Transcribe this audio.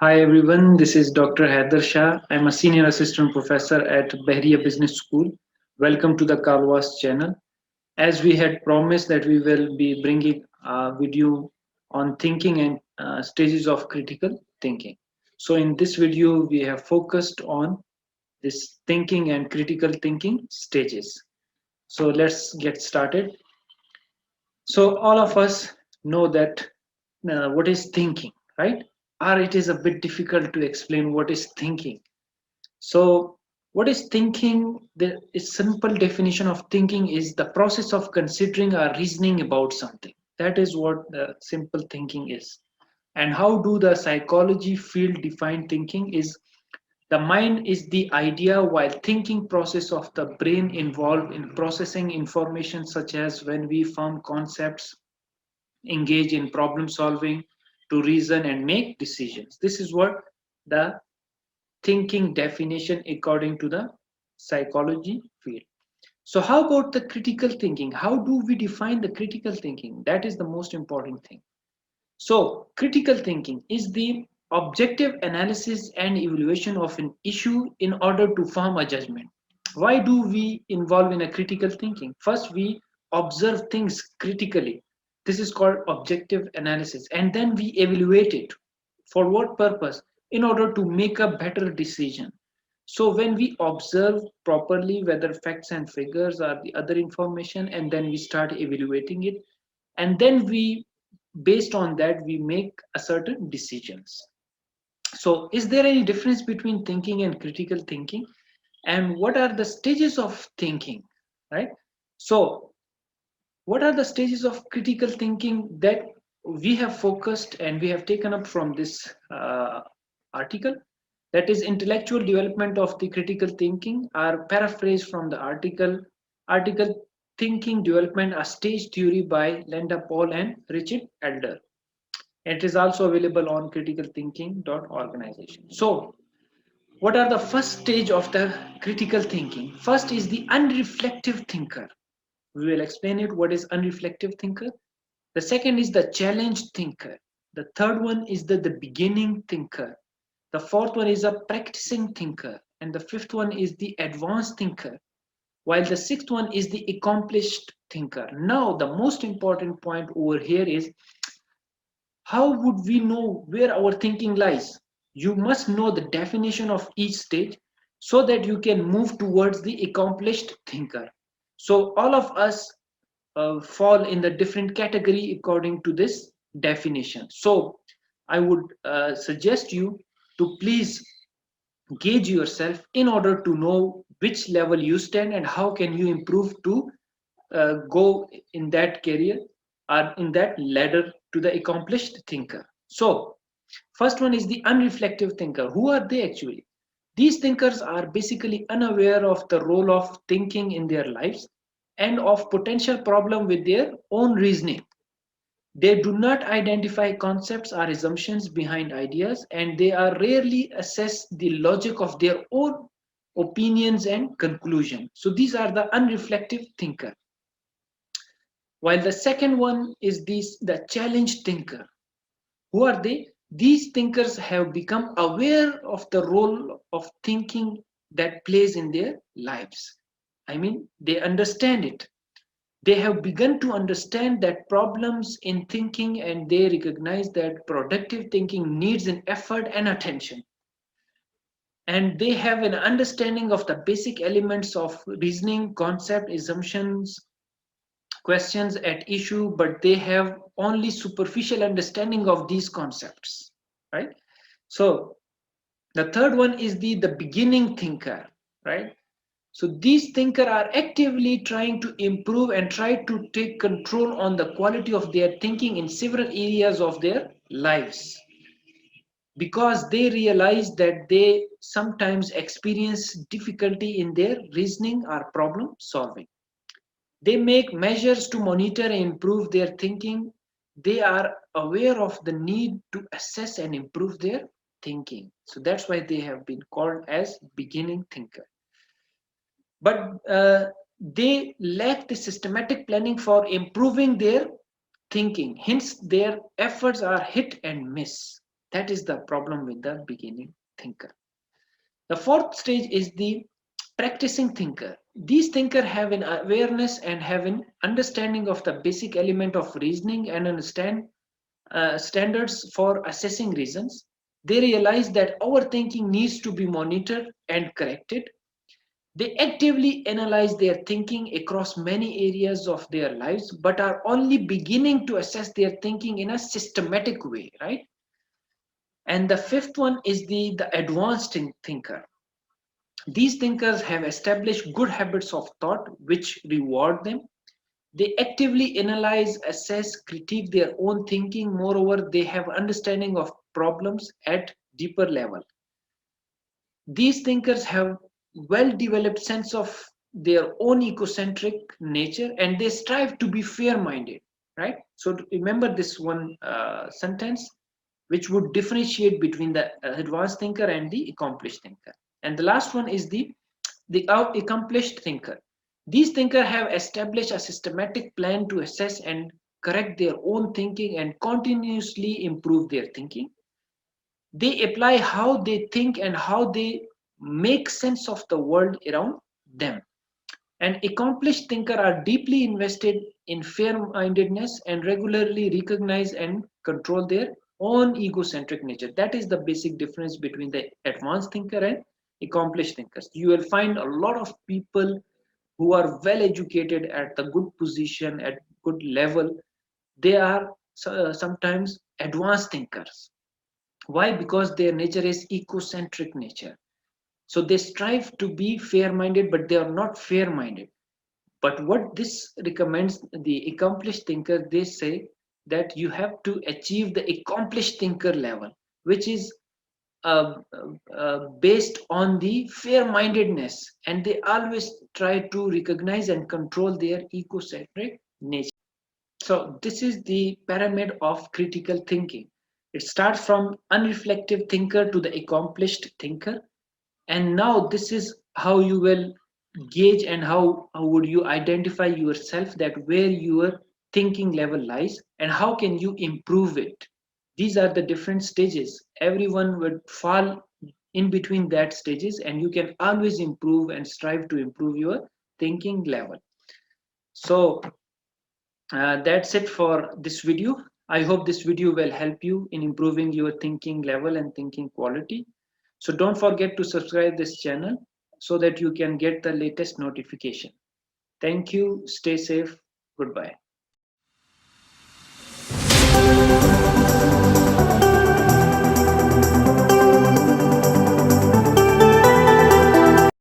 Hi everyone, this is Dr. Haider Shah. I'm a senior assistant professor at Bahria Business School. Welcome to the Kalwas channel. As we had promised that we will be bringing a video on thinking and stages of critical thinking. So in this video, we have focused on this thinking and critical thinking stages. So let's get started. So all of us know that what is thinking, right? Or it is a bit difficult to explain what is thinking. So, what is thinking? The simple definition of thinking is the process of considering or reasoning about something. That is what the simple thinking is. And how do the psychology field define thinking? Is the mind is the idea while thinking process of the brain involved in processing information such as when we form concepts, engage in problem solving, to reason and make decisions. This is what the thinking definition according to the psychology field. So, how about the critical thinking? How do we define the critical thinking? That is the most important thing. So, critical thinking is the objective analysis and evaluation of an issue in order to form a judgment. Why do we involve in a critical thinking? First, we observe things critically. This is called objective analysis. And then we evaluate it. For what purpose? In order to make a better decision. So when we observe properly whether facts and figures are the other information, and then we start evaluating it, and then we based on that we make a certain decisions. So is there any difference between thinking and critical thinking, and what are the stages of thinking, right? So what are the stages of critical thinking that we have focused and we have taken up from this article? That is intellectual development of the critical thinking, are paraphrased from the article Thinking Development, a Stage Theory by Linda Paul and Richard Elder. It is also available on criticalthinking.organization. So what are the first stage of the critical thinking? First is the unreflective thinker. We will explain it what is unreflective thinker. The second is the challenged thinker. The third one is the beginning thinker. The fourth one is a practicing thinker. And the fifth one is the advanced thinker. While the sixth one is the accomplished thinker. Now, the most important point over here is how would we know where our thinking lies? You must know the definition of each stage so that you can move towards the accomplished thinker. So, all of us fall in the different category according to this definition. So, I would suggest you to please gauge yourself in order to know which level you stand and how can you improve to go in that career or in that ladder to the accomplished thinker. So first one is the unreflective thinker. Who are they actually? These thinkers are basically unaware of the role of thinking in their lives and of potential problem with their own reasoning. They do not identify concepts or assumptions behind ideas, and they are rarely assess the logic of their own opinions and conclusion. So these are the unreflective thinker. While the second one is the challenged thinker. Who are they? These thinkers have become aware of the role of thinking that plays in their lives. I mean, they understand it. They have begun to understand that problems in thinking, and they recognize that productive thinking needs an effort and attention. And they have an understanding of the basic elements of reasoning, concept, assumptions, questions at issue, but they have only superficial understanding of these concepts, right? So the third one is the beginning thinker, right? So these thinkers are actively trying to improve and try to take control on the quality of their thinking in several areas of their lives because they realize that they sometimes experience difficulty in their reasoning or problem solving. They make measures to monitor and improve their thinking. They are aware of the need to assess and improve their thinking. So that's why they have been called as beginning thinker. But they lack the systematic planning for improving their thinking. Hence, their efforts are hit and miss. That is the problem with the beginning thinker. The fourth stage is the practicing thinker. These thinkers have an awareness and have an understanding of the basic element of reasoning and understand standards for assessing reasons. They realize that our thinking needs to be monitored and corrected. They actively analyze their thinking across many areas of their lives, but are only beginning to assess their thinking in a systematic way, right? And the fifth one is the advanced thinker. These thinkers have established good habits of thought which reward them. They actively analyze, assess, critique their own thinking. Moreover, they have understanding of problems at deeper level. These thinkers have well developed sense of their own egocentric nature, and they strive to be fair minded, right? So remember this one sentence which would differentiate between the advanced thinker and the accomplished thinker. And the last one is the accomplished thinker. These thinkers have established a systematic plan to assess and correct their own thinking and continuously improve their thinking. They apply how they think and how they make sense of the world around them. And accomplished thinkers are deeply invested in fair-mindedness and regularly recognize and control their own egocentric nature. That is the basic difference between the advanced thinker and accomplished thinkers. You will find a lot of people who are well educated at the good position, at good level. They are sometimes advanced thinkers. Why? Because their nature is ecocentric nature. So they strive to be fair minded, but they are not fair minded. But what this recommends the accomplished thinker, they say that you have to achieve the accomplished thinker level, which is based on the fair mindedness, and they always try to recognize and control their ecocentric nature. So, this is the pyramid of critical thinking. It starts from unreflective thinker to the accomplished thinker. And now this is how you will gauge and how would you identify yourself that where your thinking level lies and how can you improve it. These are the different stages. Everyone would fall in between that stages, and you can always improve and strive to improve your thinking level. So that's it for this video. I hope this video will help you in improving your thinking level and thinking quality. So don't forget to subscribe this channel so that you can get the latest notification. Thank you. Stay safe. Goodbye.